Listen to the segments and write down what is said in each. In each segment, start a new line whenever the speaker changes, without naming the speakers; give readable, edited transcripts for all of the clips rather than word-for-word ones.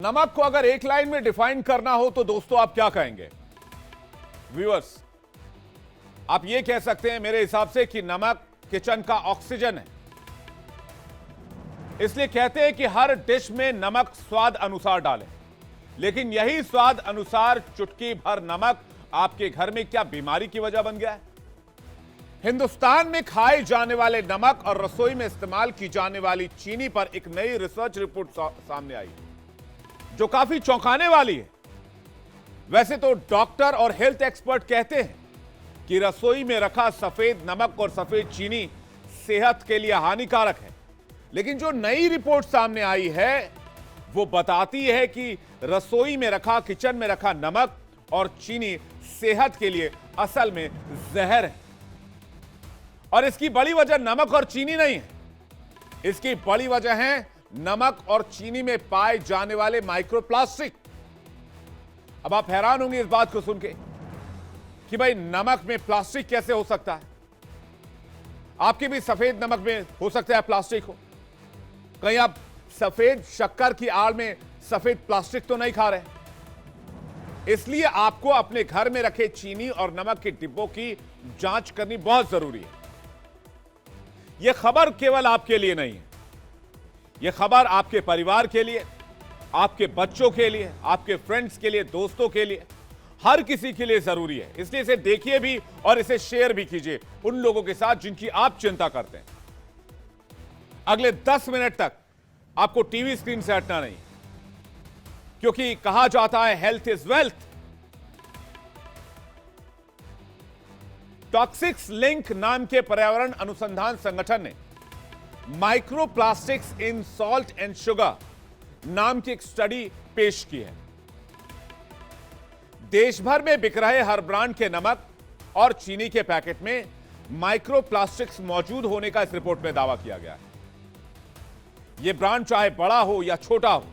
नमक को अगर एक लाइन में डिफाइन करना हो तो दोस्तों आप क्या कहेंगे? व्यूअर्स, आप ये कह सकते हैं मेरे हिसाब से कि नमक किचन का ऑक्सीजन है। इसलिए कहते हैं कि हर डिश में नमक स्वाद अनुसार डालें, लेकिन यही स्वाद अनुसार चुटकी भर नमक आपके घर में क्या बीमारी की वजह बन गया है? हिंदुस्तान में खाए जाने वाले नमक और रसोई में इस्तेमाल की जाने वाली चीनी पर एक नई रिसर्च रिपोर्ट सामने आई जो काफी चौंकाने वाली है। वैसे तो डॉक्टर और हेल्थ एक्सपर्ट कहते हैं कि रसोई में रखा सफेद नमक और सफेद चीनी सेहत के लिए हानिकारक है, लेकिन जो नई रिपोर्ट सामने आई है वो बताती है कि रसोई में रखा, किचन में रखा नमक और चीनी सेहत के लिए असल में जहर है। और इसकी बड़ी वजह नमक और चीनी नहीं है, इसकी बड़ी वजह है नमक और चीनी में पाए जाने वाले माइक्रोप्लास्टिक। अब आप हैरान होंगे इस बात को सुन के कि भाई नमक में प्लास्टिक कैसे हो सकता है? आपके भी सफेद नमक में हो सकता है प्लास्टिक हो। कहीं आप सफेद शक्कर की आड़ में सफेद प्लास्टिक तो नहीं खा रहे। इसलिए आपको अपने घर में रखे चीनी और नमक के डिब्बों की जांच करनी बहुत जरूरी है। यह खबर केवल आपके लिए नहीं है, यह खबर आपके परिवार के लिए, आपके बच्चों के लिए, आपके फ्रेंड्स के लिए, दोस्तों के लिए, हर किसी के लिए जरूरी है। इसलिए इसे देखिए भी और इसे शेयर भी कीजिए उन लोगों के साथ जिनकी आप चिंता करते हैं। अगले 10 मिनट तक आपको टीवी स्क्रीन से हटना नहीं, क्योंकि कहा जाता है health is wealth. Toxics link नाम के पर्यावरण अनुसंधान संगठन ने microplastics in salt and sugar नाम की एक स्टडी पेश की है। देश भर में बिक रहे हर ब्रांड के नमक और चीनी के पैकेट में माइक्रोप्लास्टिक्स मौजूद होने का इस रिपोर्ट में दावा किया गया है। यह ब्रांड चाहे बड़ा हो या छोटा हो,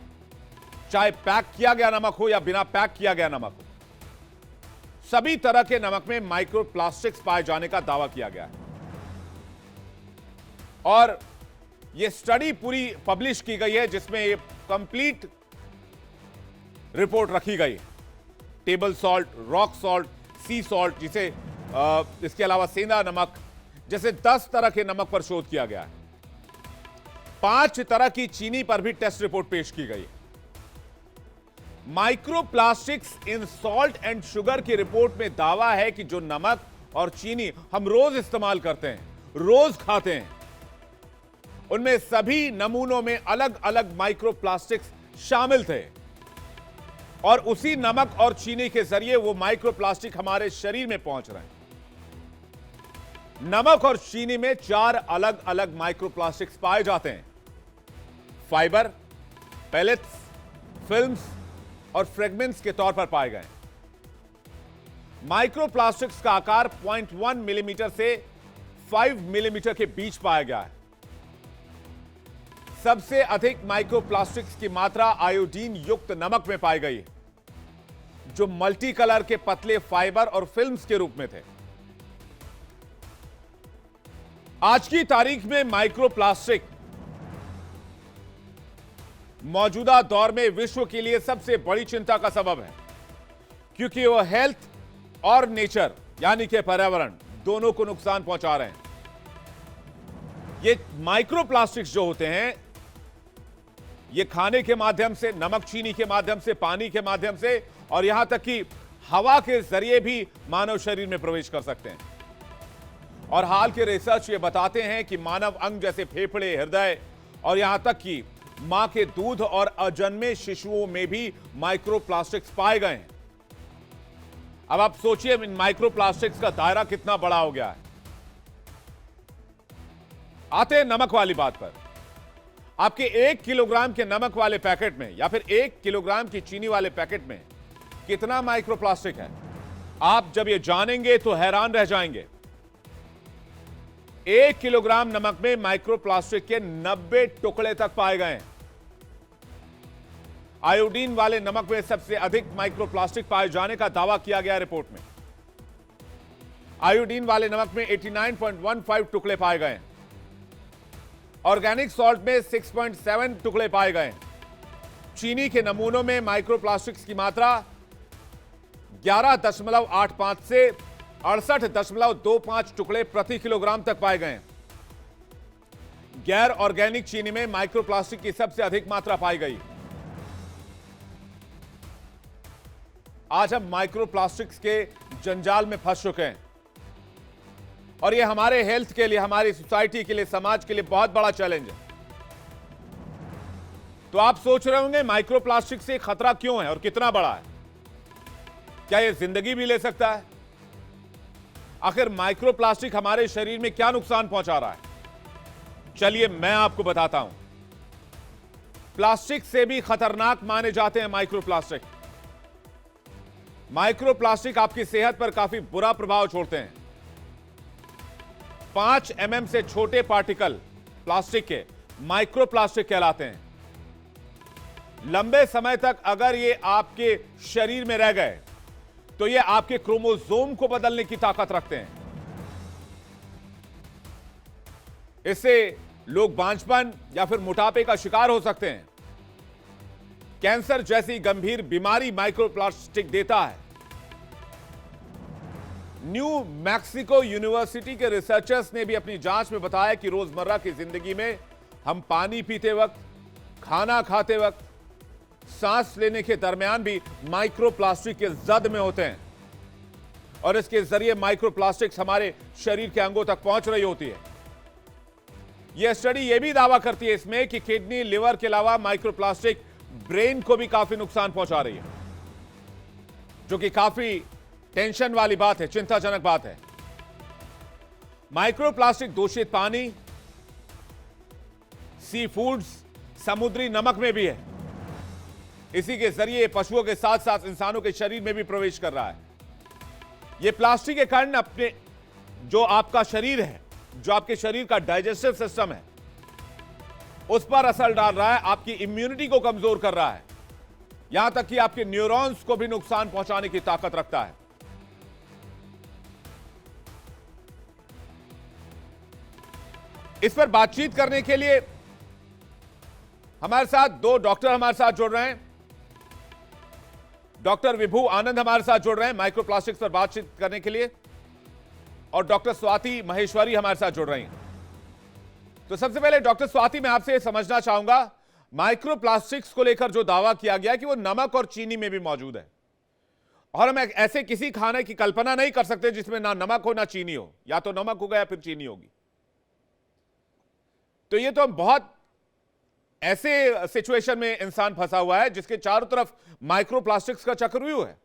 चाहे पैक किया गया नमक हो या बिना पैक किया गया नमक हो, सभी तरह के नमक में माइक्रोप्लास्टिक्स पाए जाने का दावा किया गया है। और यह स्टडी पूरी पब्लिश की गई है, जिसमें यह कंप्लीट रिपोर्ट रखी गई है। टेबल सॉल्ट, रॉक सॉल्ट, सी सॉल्ट, जिसे इसके अलावा सेंधा नमक, जैसे 10 तरह के नमक पर शोध किया गया है। 5 तरह की चीनी पर भी टेस्ट रिपोर्ट पेश की गई है। Microplastics in salt and sugar की रिपोर्ट में दावा है कि जो नमक और चीनी हम रोज इस्तेमाल करते हैं, रोज खाते हैं, उनमें सभी नमूनों में अलग अलग माइक्रोप्लास्टिक्स शामिल थे और उसी नमक और चीनी के जरिए वो माइक्रोप्लास्टिक हमारे शरीर में पहुंच रहे हैं। नमक और चीनी में 4 अलग अलग माइक्रोप्लास्टिक्स पाए जाते हैं। फाइबर, पेलेट्स, फिल्म्स और फ्रेगमेंट्स के तौर पर पाए गए। माइक्रोप्लास्टिक्स का आकार 0.1 मिलीमीटर से 5 मिलीमीटर के बीच पाया गया है। सबसे अधिक माइक्रोप्लास्टिक्स की मात्रा आयोडीन युक्त नमक में पाई गई है, जो मल्टी कलर के पतले फाइबर और फिल्म्स के रूप में थे। आज की तारीख में माइक्रोप्लास्टिक मौजूदा दौर में विश्व के लिए सबसे बड़ी चिंता का सबब है, क्योंकि वह हेल्थ और नेचर यानी कि पर्यावरण दोनों को नुकसान पहुंचा रहे हैं। ये माइक्रोप्लास्टिक्स जो होते हैं, ये खाने के माध्यम से, नमक चीनी के माध्यम से, पानी के माध्यम से और यहां तक कि हवा के जरिए भी मानव शरीर में प्रवेश कर सकते हैं। और हाल के रिसर्च ये बताते हैं कि मानव अंग जैसे फेफड़े, हृदय और यहां तक कि मां के दूध और अजन्मे शिशुओं में भी माइक्रोप्लास्टिक्स पाए गए हैं। अब आप सोचिए इन माइक्रोप्लास्टिक्स का दायरा कितना बड़ा हो गया है। आते हैं नमक वाली बात पर। आपके 1 किलोग्राम के नमक वाले पैकेट में या फिर 1 किलोग्राम की चीनी वाले पैकेट में कितना माइक्रोप्लास्टिक है? आप जब ये जानेंगे तो हैरान रह जाएंगे। 1 किलोग्राम नमक में माइक्रोप्लास्टिक के 90 टुकड़े तक पाए गए हैं। आयोडीन वाले नमक में सबसे अधिक माइक्रोप्लास्टिक पाए जाने का दावा किया गया रिपोर्ट में। आयोडीन वाले नमक में 89.15 टुकड़े पाए गए हैं। ऑर्गेनिक सॉल्ट में 6.7 टुकड़े पाए गए। चीनी के नमूनों में माइक्रोप्लास्टिक्स की मात्रा 11.85 से 68.25 टुकड़े प्रति किलोग्राम तक पाए गए हैं। गैर ऑर्गेनिक चीनी में माइक्रोप्लास्टिक की सबसे अधिक मात्रा पाई गई। आज हम माइक्रोप्लास्टिक्स के जंजाल में फंस चुके हैं और यह हमारे हेल्थ के लिए, हमारी सोसाइटी के लिए, समाज के लिए बहुत बड़ा चैलेंज है। तो आप सोच रहे होंगे माइक्रोप्लास्टिक से खतरा क्यों है और कितना बड़ा है? क्या यह जिंदगी भी ले सकता है? आखिर माइक्रोप्लास्टिक हमारे शरीर में क्या नुकसान पहुंचा रहा है? चलिए मैं आपको बताता हूं। प्लास्टिक से भी खतरनाक माने जाते हैं माइक्रोप्लास्टिक। माइक्रोप्लास्टिक आपकी सेहत पर काफी बुरा प्रभाव छोड़ते हैं। 5 mm से छोटे पार्टिकल प्लास्टिक के माइक्रोप्लास्टिक कहलाते हैं। लंबे समय तक अगर ये आपके शरीर में रह गए तो ये आपके क्रोमोसोम को बदलने की ताकत रखते हैं। इससे लोग बांझपन या फिर मोटापे का शिकार हो सकते हैं। कैंसर जैसी गंभीर बीमारी माइक्रोप्लास्टिक देता है। न्यू मैक्सिको यूनिवर्सिटी के रिसर्चर्स ने भी अपनी जांच में बताया कि रोजमर्रा की जिंदगी में हम पानी पीते वक्त, खाना खाते वक्त, सांस लेने के दरमियान भी माइक्रोप्लास्टिक के जद में होते हैं और इसके जरिए माइक्रोप्लास्टिक्स हमारे शरीर के अंगों तक पहुंच रही होती है। यह स्टडी यह भी दावा करती है इसमें कि किडनी, लिवर के अलावा माइक्रोप्लास्टिक ब्रेन को भी काफी नुकसान पहुंचा रही है, जो कि काफी टेंशन वाली बात है, चिंताजनक बात है। माइक्रोप्लास्टिक दूषित पानी, सी फूड्स, समुद्री नमक में भी है। इसी के जरिए पशुओं के साथ साथ इंसानों के शरीर में भी प्रवेश कर रहा है। यह प्लास्टिक के कारण अपने जो आपका शरीर है, जो आपके शरीर का डाइजेस्टिव सिस्टम है, उस पर असर डाल रहा है, आपकी इम्यूनिटी को कमजोर कर रहा है, यहां तक कि आपके न्यूरॉन्स को भी नुकसान पहुंचाने की ताकत रखता है। इस पर बातचीत करने के लिए हमारे साथ 2 डॉक्टर हमारे साथ जुड़ रहे हैं। डॉक्टर विभू आनंद हमारे साथ जुड़ रहे हैं माइक्रोप्लास्टिक्स पर बातचीत करने के लिए, और डॉक्टर स्वाति महेश्वरी हमारे साथ जुड़ रही हैं। तो सबसे पहले डॉक्टर स्वाति, मैं आपसे समझना चाहूंगा, माइक्रोप्लास्टिक्स को लेकर जो दावा किया गया कि वो नमक और चीनी में भी मौजूद है, और हम ऐसे किसी खाने की कल्पना नहीं कर सकते जिसमें ना नमक हो ना चीनी हो, या तो नमक होगा या फिर चीनी होगी। तो ये तो बहुत ऐसे सिचुएशन में इंसान फंसा हुआ है जिसके चारों तरफ माइक्रोप्लास्टिक्स का चक्रव्यूह है।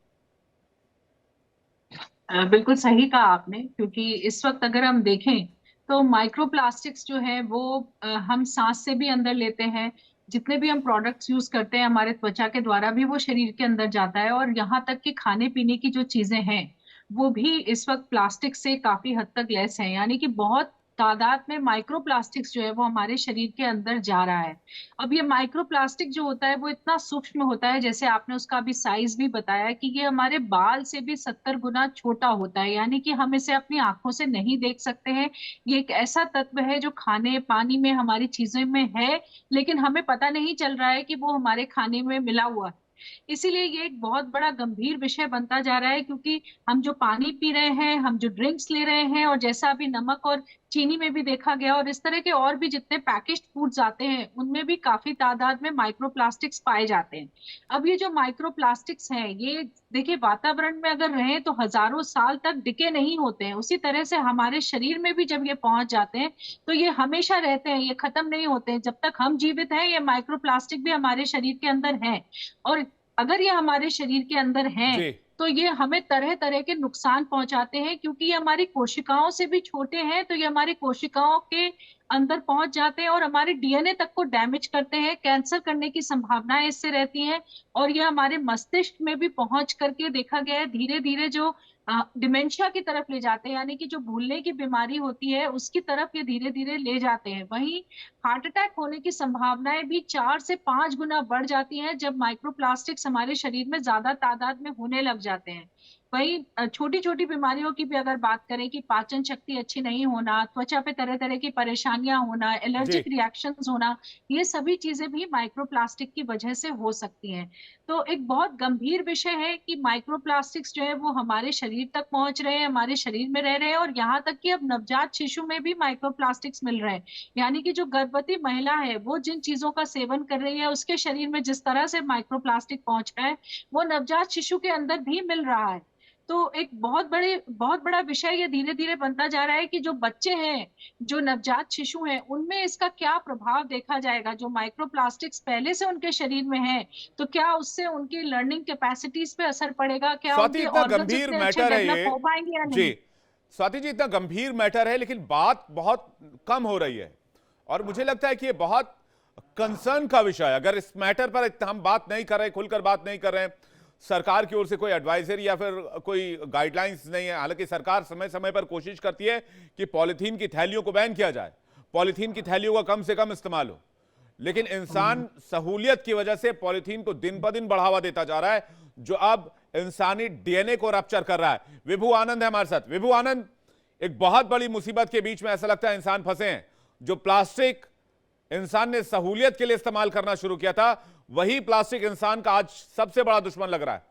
बिल्कुल सही कहा आपने, क्योंकि इस वक्त अगर हम देखें तो माइक्रोप्लास्टिक्स जो है वो हम सांस से भी अंदर लेते हैं। जितने भी हम प्रोडक्ट्स यूज करते हैं हमारे त्वचा के द्वारा भी वो शरीर के अंदर जाता है, और यहाँ तक कि खाने पीने की जो चीजें हैं वो भी इस वक्त प्लास्टिक से काफी हद तक लेस है, यानी कि बहुत तादाद में माइक्रोप्लास्टिक्स जो है वो हमारे शरीर के अंदर जा रहा है। अब ये माइक्रोप्लास्टिक जो होता है वो इतना सूक्ष्म होता है, जैसे आपने उसका अभी साइज भी बताया कि ये हमारे बाल से भी 70 गुना छोटा होता है, यानी कि हम इसे अपनी आंखों से नहीं देख सकते हैं। ये एक ऐसा तत्व है जो खाने पानी में हमारी चीजों में है, लेकिन हमें पता नहीं चल रहा है कि वो हमारे खाने में मिला हुआ है। इसीलिए ये एक बहुत बड़ा गंभीर विषय बनता जा रहा है, क्योंकि हम जो पानी पी रहे हैं, हम जो ड्रिंक्स ले रहे हैं, और जैसा अभी नमक और चीनी में भी देखा गया, और इस तरह के और भी जितने पैकेज्ड फूड्स आते हैं उनमें भी काफी तादाद में माइक्रोप्लास्टिक्स पाए जाते हैं। अब ये जो माइक्रोप्लास्टिक्स हैं, ये देखिए वातावरण में अगर रहे तो हजारों साल तक डिके नहीं होते हैं, उसी तरह से हमारे शरीर में भी जब ये पहुंच जाते हैं तो ये हमेशा रहते हैं, ये खत्म नहीं होते हैं। जब तक हम जीवित हैं ये माइक्रोप्लास्टिक भी हमारे शरीर के अंदर है, और अगर ये हमारे शरीर के अंदर हैं
जी।
तो ये हमें तरह तरह के नुकसान पहुंचाते हैं, क्योंकि ये हमारी कोशिकाओं से भी छोटे हैं, तो ये हमारी कोशिकाओं के अंदर पहुंच जाते हैं और हमारे डीएनए तक को डैमेज करते हैं। कैंसर करने की संभावनाएं इससे रहती हैं, और ये हमारे मस्तिष्क में भी पहुंच करके देखा गया है धीरे धीरे जो डिमेंशिया की तरफ ले जाते हैं, यानी कि जो भूलने की बीमारी होती है उसकी तरफ ये धीरे धीरे ले जाते हैं। वहीं हार्ट अटैक होने की संभावनाएं भी 4 से 5 गुना बढ़ जाती हैं जब माइक्रोप्लास्टिक्स हमारे शरीर में ज्यादा तादाद में होने लग जाते हैं। वही छोटी छोटी बीमारियों की भी अगर बात करें कि पाचन शक्ति अच्छी नहीं होना, त्वचा पे तरह तरह की परेशानियां होना,
जी।
एलर्जिक रिएक्शंस होना, ये सभी चीजें भी माइक्रोप्लास्टिक की वजह से हो सकती हैं। तो एक बहुत गंभीर विषय है कि माइक्रोप्लास्टिक्स जो है वो हमारे शरीर तक पहुंच रहे हैं, हमारे शरीर में रह रहे हैं, और यहाँ तक कि अब नवजात शिशु में भी माइक्रोप्लास्टिक्स मिल रहे हैं। यानी कि जो गर्भवती महिला है वो जिन चीजों का सेवन कर रही है, उसके शरीर में जिस तरह से माइक्रोप्लास्टिक पहुंच रहा है, वो नवजात शिशु के अंदर भी मिल रहा है। तो एक बहुत बड़ा विषय ये धीरे धीरे बनता जा रहा है कि जो बच्चे हैं, जो नवजात शिशु हैं, उनमें इसका क्या प्रभाव देखा जाएगा। जो माइक्रोप्लास्टिक्स पहले से उनके शरीर में है, तो क्या उससे उनकी लर्निंग कैपेसिटीज पे असर पड़ेगा, क्या
स्वाति,
उनके
इतना
ऑर्गन्स
गंभीर
इतने अच्छे
मैटर है
डेवलप
ये।
हो पाएंगे या
जी
नहीं।
स्वाति जी, इतना गंभीर मैटर है, लेकिन बात बहुत कम हो रही है, और मुझे लगता है कि ये बहुत कंसर्न का विषय है। अगर इस मैटर पर हम बात नहीं कर रहे, खुलकर बात नहीं कर रहे हैं, सरकार की ओर से कोई एडवाइजरी या फिर कोई गाइडलाइंस नहीं है। हालांकि सरकार समय समय पर कोशिश करती है कि पॉलीथीन की थैलियों को बैन किया जाए, पॉलीथीन की थैलियों का कम से कम इस्तेमाल हो, लेकिन इंसान सहूलियत की वजह से पॉलीथीन को दिन ब दिन बढ़ावा देता जा रहा है, जो अब इंसानी डीएनए को रप्चर कर रहा है। विभू आनंद है हमारे साथ। विभू आनंद, एक बहुत बड़ी मुसीबत के बीच में ऐसा लगता है इंसान फंसे हैं। जो प्लास्टिक इंसान ने सहूलियत के लिए इस्तेमाल करना शुरू किया था, वही प्लास्टिक इंसान का आज सबसे बड़ा दुश्मन लग रहा है।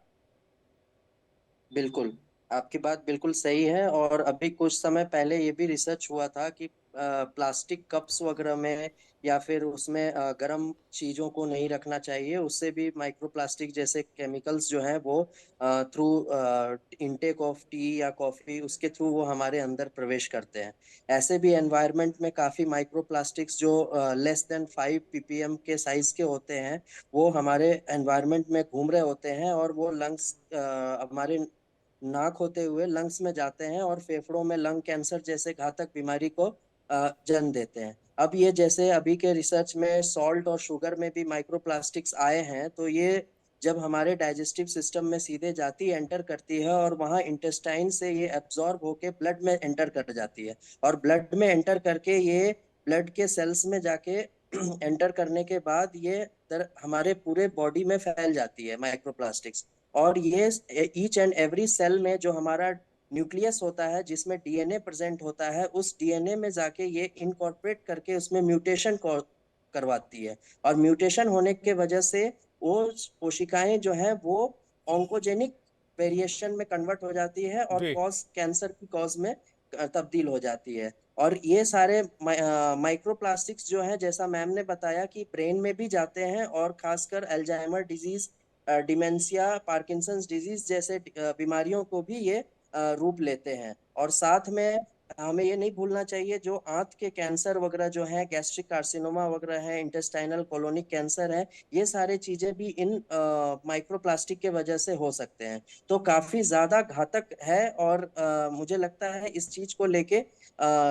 बिल्कुल, आपकी बात बिल्कुल सही है। और अभी कुछ समय पहले ये भी रिसर्च हुआ था कि प्लास्टिक कप्स वगैरह में या फिर उसमें गर्म चीज़ों को नहीं रखना चाहिए, उससे भी माइक्रोप्लास्टिक जैसे केमिकल्स जो हैं वो थ्रू इनटेक ऑफ टी या कॉफ़ी, उसके थ्रू वो हमारे अंदर प्रवेश करते हैं। ऐसे भी एनवायरनमेंट में काफ़ी माइक्रोप्लास्टिक्स जो लेस देन 5 ppm के साइज़ के होते हैं, वो हमारे एनवायरनमेंट में घूम रहे होते हैं, और वो लंग्स हमारे नाक होते हुए लंग्स में जाते हैं और फेफड़ों में लंग कैंसर जैसे घातक बीमारी को जन्म देते हैं। अब ये जैसे अभी के रिसर्च में सॉल्ट और शुगर में भी माइक्रोप्लास्टिक्स आए हैं, तो ये जब हमारे डाइजेस्टिव सिस्टम में सीधे जाती है, एंटर करती है, और वहाँ इंटेस्टाइन से ये एब्जॉर्ब होके ब्लड में एंटर कर जाती है, और ब्लड में एंटर करके ये ब्लड के सेल्स में जाके एंटर करने के बाद ये हमारे पूरे बॉडी में फैल जाती है माइक्रोप्लास्टिक्स। और ये ईच एंड एवरी सेल में जो हमारा न्यूक्लियस होता है, जिसमें डीएनए प्रेजेंट होता है, उस डीएनए में जाके ये इनकॉर्पोरेट करके उसमें म्यूटेशन करवाती है। और म्यूटेशन होने के वजह से वो कोशिकाएं जो हैं वो ऑन्कोजेनिक वेरिएशन में कन्वर्ट हो जाती है और
जी।
कॉज कैंसर की कॉज में तब्दील हो जाती है। और ये सारे माइक्रोप्लास्टिक्स जो हैं, जैसा मैम ने बताया, कि ब्रेन में भी जाते हैं, और खासकर Alzheimer disease, dementia, Parkinson's disease जैसे बीमारियों को भी ये रूप लेते हैं। और साथ में हमें ये नहीं भूलना चाहिए, जो आंत के कैंसर वगैरह जो है, गैस्ट्रिक कार्सिनोमा वगैरह है, इंटेस्टाइनल कोलोनिक कैंसर है, ये सारे चीजें भी इन माइक्रोप्लास्टिक के वजह से हो सकते हैं। तो काफी ज्यादा घातक है, और मुझे लगता है इस चीज को लेके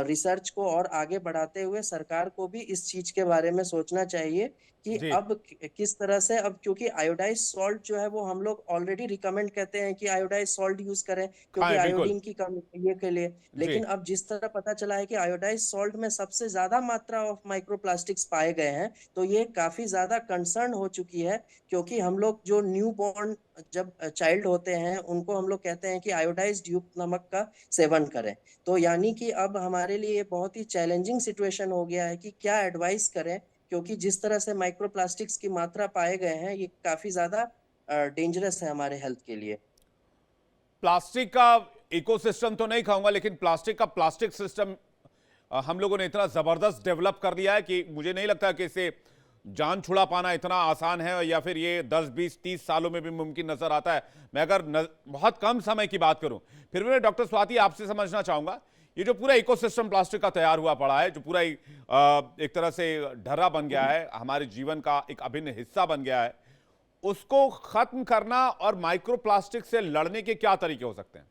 रिसर्च को और आगे बढ़ाते हुए सरकार को भी इस चीज के बारे में सोचना चाहिए कि
जी।
अब किस तरह से, अब क्योंकि आयोडाइज सॉल्ट जो है वो हम लोग ऑलरेडी रिकमेंड कहते हैं कि आयोडाइज सॉल्ट यूज करें, क्योंकि
खाएं, बिल्कुल।
आयोडीन की कमी ये के लिए।
जी।
लेकिन अब जिस तरह पता चला है कि आयोडाइज सॉल्ट में सबसे ज्यादा मात्रा ऑफ माइक्रोप्लास्टिक्स पाए गए हैं, तो ये काफी ज्यादा कंसर्न हो चुकी है। क्योंकि हम लोग जो न्यू बॉर्न जब चाइल्ड होते हैं, उनको हम लोग कहते हैं कि आयोडाइज युक्त नमक का सेवन करें। तो यानी कि अब हमारे लिए बहुत ही चैलेंजिंग सिचुएशन हो गया है कि क्या एडवाइस करें, क्योंकि जिस तरह से माइक्रोप्लास्टिक्स की मात्रा पाए गए हैं, ये काफी ज्यादा डेंजरस है हमारे हेल्थ के लिए।
प्लास्टिक का इकोसिस्टम तो नहीं कहूंगा, लेकिन प्लास्टिक का प्लास्टिक सिस्टम हम लोगों ने इतना जबरदस्त डेवलप कर दिया है कि मुझे नहीं लगता कि इसे जान छुड़ा पाना इतना आसान है, या फिर ये 10, 20, 30 सालों में भी मुमकिन नजर आता है। मैं अगर बहुत कम समय की बात करूं, फिर मैं डॉक्टर स्वाति आपसे समझना चाहूंगा, ये जो पूरा इकोसिस्टम प्लास्टिक का तैयार हुआ पड़ा है, जो पूरा एक तरह से ढर्रा बन गया है, हमारे जीवन का एक अभिन्न हिस्सा बन गया है, उसको खत्म करना और माइक्रोप्लास्टिक से लड़ने के क्या तरीके हो सकते हैं?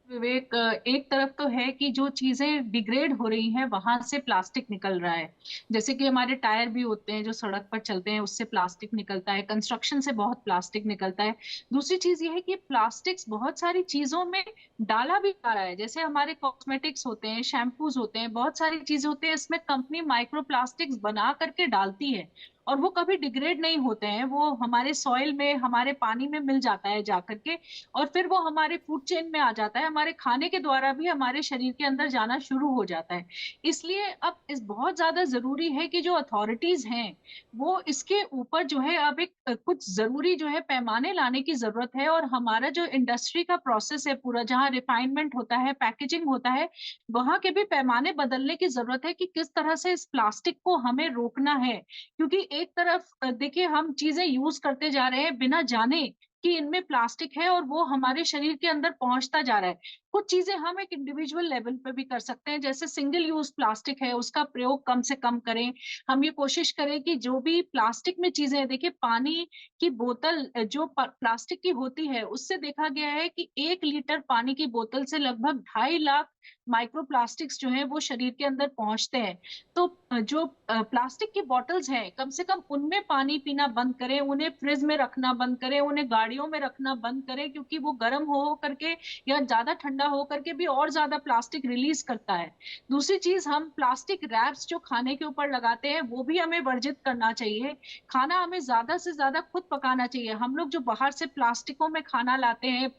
विवेक, एक तरफ तो है कि जो चीजें डिग्रेड हो रही हैं वहां से प्लास्टिक निकल रहा है। जैसे कि हमारे टायर भी होते हैं जो सड़क पर चलते हैं, उससे प्लास्टिक निकलता है, कंस्ट्रक्शन से बहुत प्लास्टिक निकलता है। दूसरी चीज ये है कि प्लास्टिक्स बहुत सारी चीजों में डाला भी जा रहा है। जैसे हमारे कॉस्मेटिक्स होते हैं, शैम्पूज होते हैं, बहुत सारी चीजें होती हैं, इसमें कंपनी माइक्रो प्लास्टिक्स बना करके डालती है, और वो कभी डिग्रेड नहीं होते हैं, वो हमारे सॉइल में, हमारे पानी में मिल जाता है जाकर के, और फिर वो हमारे फूड चेन में आ जाता है, हमारे खाने के द्वारा भी हमारे शरीर के अंदर जाना शुरू हो जाता है। इसलिए अब इस बहुत ज्यादा जरूरी है कि जो अथॉरिटीज हैं वो इसके ऊपर जो है अब एक कुछ जरूरी जो है पैमाने लाने की जरूरत है, और हमारा जो इंडस्ट्री का प्रोसेस है पूरा, जहाँ रिफाइनमेंट होता है, पैकेजिंग होता है, वहां के भी पैमाने बदलने की जरूरत है कि किस तरह से इस प्लास्टिक को हमें रोकना है। क्योंकि एक तरफ देखिए हम चीजें यूज करते जा रहे हैं बिना जाने कि इनमें प्लास्टिक है, और वो हमारे शरीर के अंदर पहुंचता जा रहा है। कुछ चीजें हम एक इंडिविजुअल लेवल पे भी कर सकते हैं, जैसे सिंगल यूज प्लास्टिक है उसका प्रयोग कम से कम करें। हम ये कोशिश करें कि जो भी प्लास्टिक में चीजें हैं, देखिए पानी की बोतल जो प्लास्टिक की होती है, उससे देखा गया है कि 1 लीटर पानी की बोतल से लगभग 2.5 लाख माइक्रोप्लास्टिक्स जो है वो शरीर के अंदर पहुंचते हैं। तो जो प्लास्टिक की बॉटल्स हैं, कम से कम उनमें पानी पीना बंद करें, उन्हें फ्रिज में रखना बंद करें, उन्हें गाड़ियों में रखना बंद करें, क्योंकि वो गर्म हो करके या ज्यादा ठंडा हो करके भी और ज्यादा प्लास्टिक रिलीज करता है। दूसरी चीज, हम प्लास्टिक रैप्स जो खाने के ऊपर लगाते हैं वो भी हमें वर्जित करना चाहिए। खाना हमें ज्यादा से ज्यादा खुद पकाना चाहिए। हम लोग जो बाहर से प्लास्टिकों में खाना लाते हैं,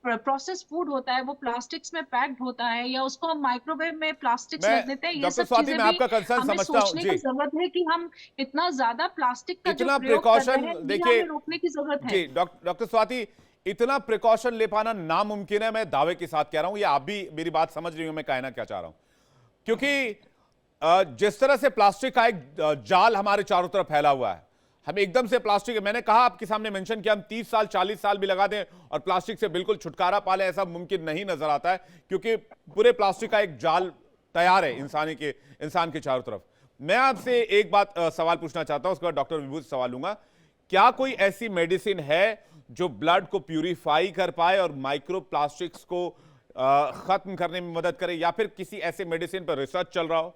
प्रोसेस फूड होता है, वो प्लास्टिक्स में पैक्ड होता है, या उसको हम माइक्रोवेव में प्लास्टिक्स
मैं
रख देते हैं। ये
डॉक्टर
सब
स्वाति,
चीजें
मैं
भी
आपका कंसर्न
हमें
समझता हूं
सोचने
जी।
की जरूरत है कि हम इतना ज्यादा प्लास्टिक का जो
इतना
प्रयोग कर
प्रिकॉशन
रहे हैं, ये
देखिए
हमें रोकने की जरूरत है।
जी, डॉक्टर स्वाति, इतना प्रिकॉशन ले पाना नामुमकिन है, मैं दावे के साथ कह रहा हूं। ये आप भी मेरी बात समझ रही हो मैं कहना क्या चाह रहा हूं। क्योंकि जिस तरह से प्लास्टिक का एक जाल हमारे चारों तरफ फैला हुआ है, हम एकदम से प्लास्टिक, मैंने कहा आपके सामने मेंशन किया, हम 30 साल 40 साल भी लगा दें और प्लास्टिक से बिल्कुल छुटकारा पा लें, ऐसा मुमकिन नहीं नजर आता है, क्योंकि पूरे प्लास्टिक का एक जाल तैयार है इंसान के चारों तरफ। मैं आपसे एक बात सवाल पूछना चाहता हूं, उसके बाद डॉक्टर विभू से सवाल लूंगा। क्या कोई ऐसी मेडिसिन है जो ब्लड को प्यूरिफाई कर पाए और माइक्रो प्लास्टिक्स को खत्म करने में मदद करे, या फिर किसी ऐसे मेडिसिन पर रिसर्च चल रहा हो?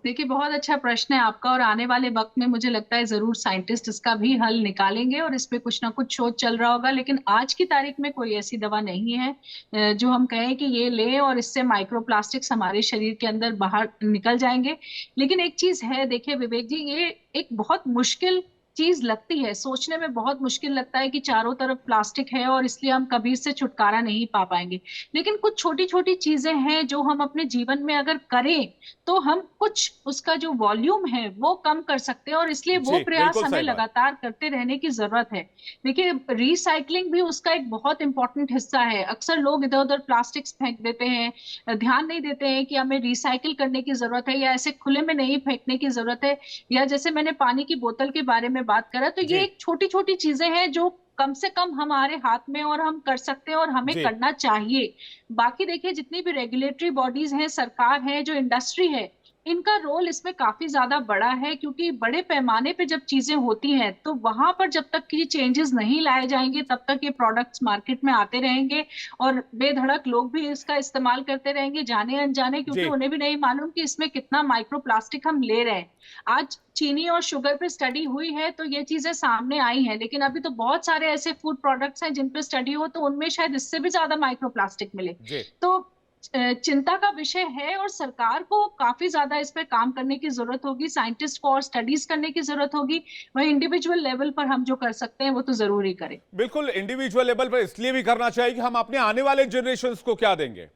देखिए बहुत अच्छा प्रश्न है आपका, और आने वाले वक्त में मुझे लगता है जरूर साइंटिस्ट इसका भी हल निकालेंगे और इस पे कुछ ना कुछ शोध चल रहा होगा। लेकिन आज की तारीख में कोई ऐसी दवा नहीं है जो हम कहें कि ये लें और इससे माइक्रोप्लास्टिक्स हमारे शरीर के अंदर बाहर निकल जाएंगे। लेकिन एक चीज है, देखिए विवेक जी, ये एक बहुत मुश्किल चीज लगती है, सोचने में बहुत मुश्किल लगता है कि चारों तरफ प्लास्टिक है और इसलिए हम कभी इससे छुटकारा नहीं पा पाएंगे। लेकिन कुछ छोटी छोटी चीजें हैं जो हम अपने जीवन में अगर करें तो हम कुछ उसका जो वॉल्यूम है वो कम कर सकते हैं, और इसलिए वो
जी,
प्रयास
बिल्कुल
हमें
सही बात।
लगातार करते रहने की जरूरत है। देखिए रिसाइकलिंग भी उसका एक बहुत इंपॉर्टेंट हिस्सा है। अक्सर लोग इधर उधर प्लास्टिक्स फेंक देते हैं, ध्यान नहीं देते हैं कि हमें रिसाइकिल करने की जरूरत है, या ऐसे खुले में नहीं फेंकने की जरूरत है। या जैसे मैंने पानी की बोतल के बारे में बात करा, तो ये
जी
एक छोटी छोटी चीजें हैं जो कम से कम हमारे हाथ में और हम कर सकते हैं और हमें
जी
करना चाहिए। बाकी देखिए जितनी भी रेगुलेटरी बॉडीज हैं, सरकार है, जो इंडस्ट्री है, इनका रोल इसमें काफी ज्यादा बड़ा है, क्योंकि बड़े पैमाने पे जब चीजें होती हैं तो वहां पर जब तक कि चेंजेस नहीं लाए जाएंगे तब तक ये प्रोडक्ट्स मार्केट में आते रहेंगे, और बेधड़क लोग भी इसका इस्तेमाल करते रहेंगे जाने अनजाने, क्योंकि
जी
उन्हें भी नहीं मालूम कि इसमें कितना माइक्रो प्लास्टिक हम ले रहे हैं। आज चीनी और शुगर पे स्टडी हुई है तो ये चीजें सामने आई हैं, लेकिन अभी तो बहुत सारे ऐसे फूड प्रोडक्ट्स हैं जिन पे स्टडी हो तो उनमें शायद इससे भी ज्यादा माइक्रो प्लास्टिक मिले।
जी
तो चिंता का विषय है, और सरकार को काफी ज्यादा इस पे काम करने की जरूरत होगी, साइंटिस्ट को और स्टडीज करने की जरूरत होगी। वही इंडिविजुअल लेवल पर हम जो कर सकते हैं वो तो जरूर ही करें।
बिल्कुल, इंडिविजुअल लेवल पर इसलिए भी करना चाहिए कि हम अपने आने वाले जनरेशन्स को क्या देंगे।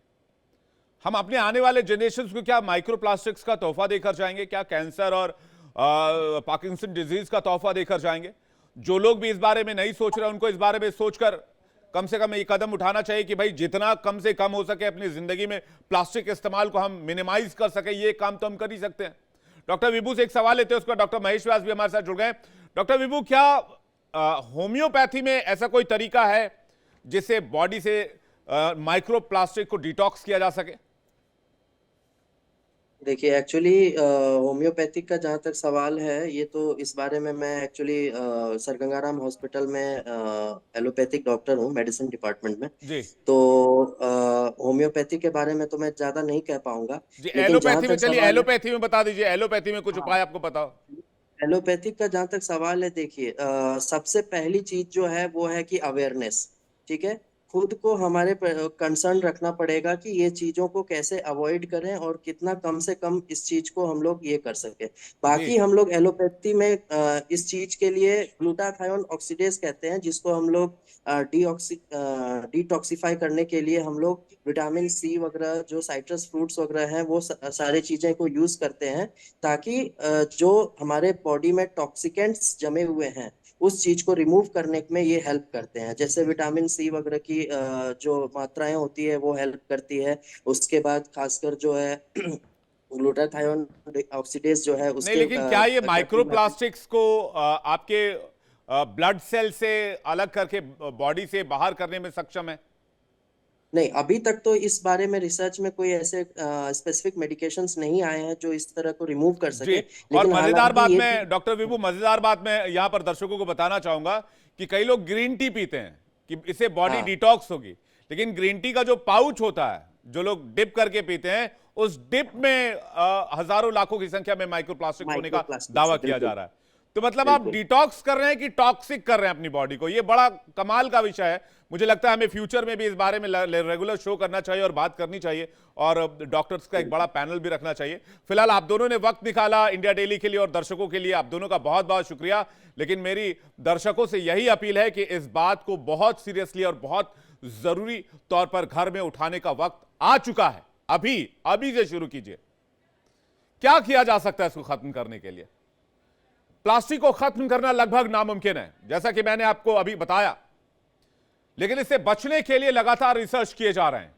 हम अपने आने वाले जनरेशन्स को क्या माइक्रोप्लास्टिक्स का तोहफा देकर जाएंगे, क्या कैंसर और पार्किंसन डिजीज का तोहफा देकर जाएंगे। जो लोग भी इस बारे में नहीं सोच रहे उनको इस बारे में सोचकर कम से कम ये कदम उठाना चाहिए कि भाई जितना कम से कम हो सके अपनी जिंदगी में प्लास्टिक के इस्तेमाल को हम मिनिमाइज कर सके, ये काम तो हम कर ही सकते हैं। डॉक्टर विभू से एक सवाल लेते हैं, उसका डॉक्टर महेश व्यास भी हमारे साथ जुड़ गए। डॉक्टर विभू, क्या होम्योपैथी में ऐसा कोई तरीका है जिससे बॉडी से माइक्रो प्लास्टिक को डिटॉक्स किया जा सके?
देखिए एक्चुअली होम्योपैथिक का जहाँ तक सवाल है, ये तो इस बारे में मैं एक्चुअली सर गंगाराम हॉस्पिटल में एलोपैथिक डॉक्टर हूँ, मेडिसिन डिपार्टमेंट में।
जी
तो होम्योपैथी के बारे में तो मैं ज़्यादा नहीं कह पाऊंगा,
जी,
लेकिन जहाँ
एलोपैथी में
तक
चलिए,
सवाल है,
एलोपैथी में बता दीजिए, एलोपैथी में कुछ
हाँ,
उपाय आपको बताओ।
एलोपैथिक का जहाँ तक सवाल है, देखिए सबसे पहली चीज जो है वो है कि अवेयरनेस। ठीक है, खुद को हमारे कंसर्न रखना पड़ेगा कि ये चीजों को कैसे अवॉइड करें और कितना कम से कम इस चीज को हम लोग ये कर सके।
जी
बाकी हम लोग एलोपैथी में इस चीज के लिए ग्लूटाथायोन ऑक्सीडेज कहते हैं, जिसको हम लोग डिटॉक्सिफाई करने के लिए हम लोग विटामिन सी वगैरह, जो साइट्रस फ्रूट्स वगैरह हैं, वो सारे चीजें को यूज करते हैं, ताकि जो हमारे बॉडी में टॉक्सिकेंट्स जमे हुए हैं उस चीज को रिमूव करने में ये हेल्प करते हैं। जैसे विटामिन सी वगैरह की जो मात्राएं होती है वो हेल्प करती है। उसके बाद खासकर जो है ग्लूटाथायोन ऑक्सीडेज जो है
नहीं,
उसके
लेकिन क्या ये माइक्रो
प्रति
प्लास्टिक्स को आपके ब्लड सेल से अलग करके बॉडी से बाहर करने में सक्षम है?
नहीं, अभी तक तो इस बारे में रिसर्च में कोई ऐसे स्पेसिफिक मेडिकेशंस नहीं आए हैं जो इस तरह को रिमूव कर
जी।
सके।
और
लेकिन
मजेदार
हालांकि
बात
ये
मैं डॉक्टर विभू, मजेदार बात मैं यहां पर दर्शकों को बताना चाहूंगा कि कई लोग ग्रीन टी पीते हैं कि इससे बॉडी
हाँ।
डिटॉक्स होगी, लेकिन ग्रीन टी का जो पाउच होता है जो लोग डिप करके पीते हैं, उस डिप में हजारों लाखों की संख्या में माइक्रोप्लास्टिक होने का
माइक्रोप्लास्टिक्स,
दावा किया
बिल्कुल
जा रहा है। तो मतलब आप
बिल्कुल।
डिटॉक्स कर रहे हैं कि टॉक्सिक कर रहे हैं अपनी बॉडी को? ये बड़ा कमाल का विषय है। मुझे लगता है हमें फ्यूचर में भी इस बारे में रेगुलर शो करना चाहिए और बात करनी चाहिए, और डॉक्टर्स का एक बड़ा पैनल भी रखना चाहिए। फिलहाल आप दोनों ने वक्त निकाला इंडिया डेली के लिए और दर्शकों के लिए, आप दोनों का बहुत बहुत शुक्रिया। लेकिन मेरी दर्शकों से यही अपील है कि इस बात को बहुत सीरियसली और बहुत जरूरी तौर पर घर में उठाने का वक्त आ चुका है। अभी से शुरू कीजिए। क्या किया जा सकता है इसको खत्म करने के लिए? प्लास्टिक को खत्म करना लगभग नामुमकिन है, जैसा कि मैंने आपको अभी बताया, लेकिन इससे बचने के लिए लगातार रिसर्च किए जा रहे हैं।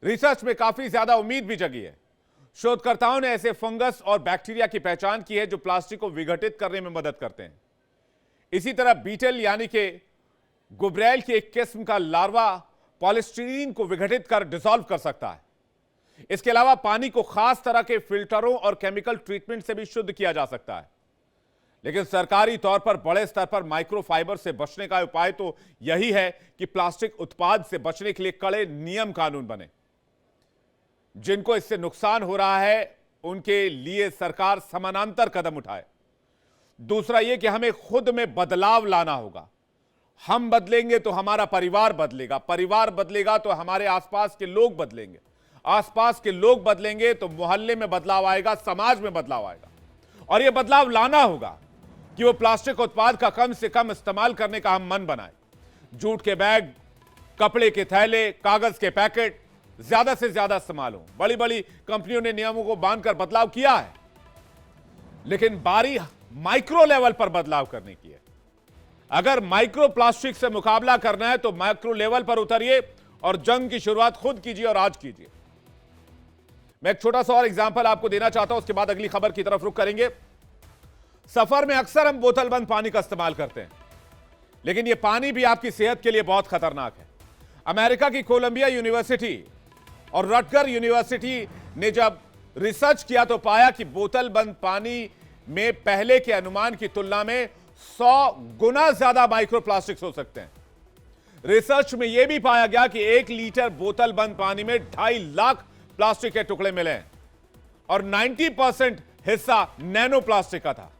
रिसर्च में काफी ज्यादा उम्मीद भी जगी है। शोधकर्ताओं ने ऐसे फंगस और बैक्टीरिया की पहचान की है जो प्लास्टिक को विघटित करने में मदद करते हैं। इसी तरह बीटल यानी कि गुबरैल की एक किस्म का लार्वा पॉलिस्टीरीन को विघटित कर डिसॉल्व कर सकता है। इसके अलावा पानी को खास तरह के फिल्टरों और केमिकल ट्रीटमेंट से भी शुद्ध किया जा सकता है। लेकिन सरकारी तौर पर बड़े स्तर पर माइक्रोफाइबर से बचने का उपाय तो यही है कि प्लास्टिक उत्पाद से बचने के लिए कड़े नियम कानून बने। जिनको इससे नुकसान हो रहा है उनके लिए सरकार समानांतर कदम उठाए। दूसरा यह कि हमें खुद में बदलाव लाना होगा। हम बदलेंगे तो हमारा परिवार बदलेगा, परिवार बदलेगा तो हमारे आसपास के लोग बदलेंगे, आसपास के लोग बदलेंगे तो मोहल्ले में बदलाव आएगा, समाज में बदलाव आएगा। और यह बदलाव लाना होगा कि वो प्लास्टिक उत्पाद का कम से कम इस्तेमाल करने का हम मन बनाए। जूट के बैग, कपड़े के थैले, कागज के पैकेट ज्यादा से ज्यादा इस्तेमाल हो। बड़ी बड़ी कंपनियों ने नियमों को बांधकर बदलाव किया है, लेकिन बारी माइक्रो लेवल पर बदलाव करने की है। अगर माइक्रो प्लास्टिक से मुकाबला करना है तो माइक्रो लेवल पर उतरिए और जंग की शुरुआत खुद कीजिए और आज कीजिए। मैं एक छोटा सा और एग्जांपल आपको देना चाहता हूं, उसके बाद अगली खबर की तरफ रुख करेंगे। सफर में अक्सर हम बोतल बंद पानी का इस्तेमाल करते हैं, लेकिन यह पानी भी आपकी सेहत के लिए बहुत खतरनाक है। अमेरिका की कोलंबिया यूनिवर्सिटी और रटगर यूनिवर्सिटी ने जब रिसर्च किया तो पाया कि बोतल बंद पानी में पहले के अनुमान की तुलना में 100 गुना ज्यादा माइक्रोप्लास्टिक्स हो सकते हैं। रिसर्च में यह भी पाया गया कि 1 लीटर बोतल बंद पानी में 2.5 लाख प्लास्टिक के टुकड़े मिले हैं और 90% हिस्सा नैनो प्लास्टिक का था।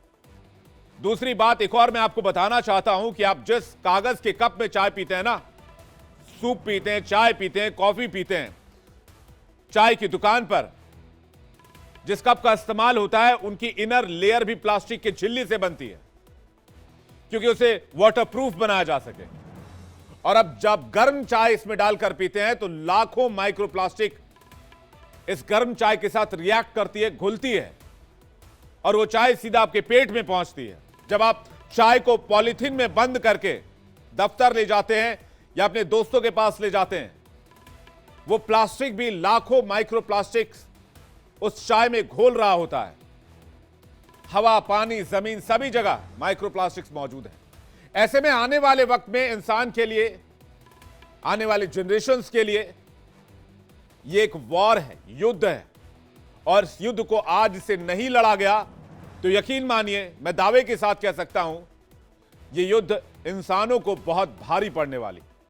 दूसरी बात एक और मैं आपको बताना चाहता हूं कि आप जिस कागज के कप में चाय पीते हैं ना, सूप पीते हैं, चाय पीते हैं, कॉफी पीते हैं, चाय की दुकान पर जिस कप का इस्तेमाल होता है उनकी इनर लेयर भी प्लास्टिक की झिल्ली से बनती है, क्योंकि उसे वाटरप्रूफ बनाया जा सके। और अब जब गर्म चाय इसमें डालकर पीते हैं तो लाखों माइक्रोप्लास्टिक इस गर्म चाय के साथ रिएक्ट करती है, घुलती है और वो चाय सीधा आपके पेट में पहुंचती है। जब आप चाय को पॉलिथीन में बंद करके दफ्तर ले जाते हैं या अपने दोस्तों के पास ले जाते हैं, वो प्लास्टिक भी लाखों माइक्रोप्लास्टिक्स उस चाय में घोल रहा होता है। हवा, पानी, जमीन, सभी जगह माइक्रोप्लास्टिक्स मौजूद है। ऐसे में आने वाले वक्त में इंसान के लिए, आने वाले जनरेशंस के लिए ये एक वॉर है, युद्ध है, और इस युद्ध को आज से नहीं लड़ा गया तो यकीन मानिए, मैं दावे के साथ कह सकता हूं, ये युद्ध इंसानों को बहुत भारी पड़ने वाली।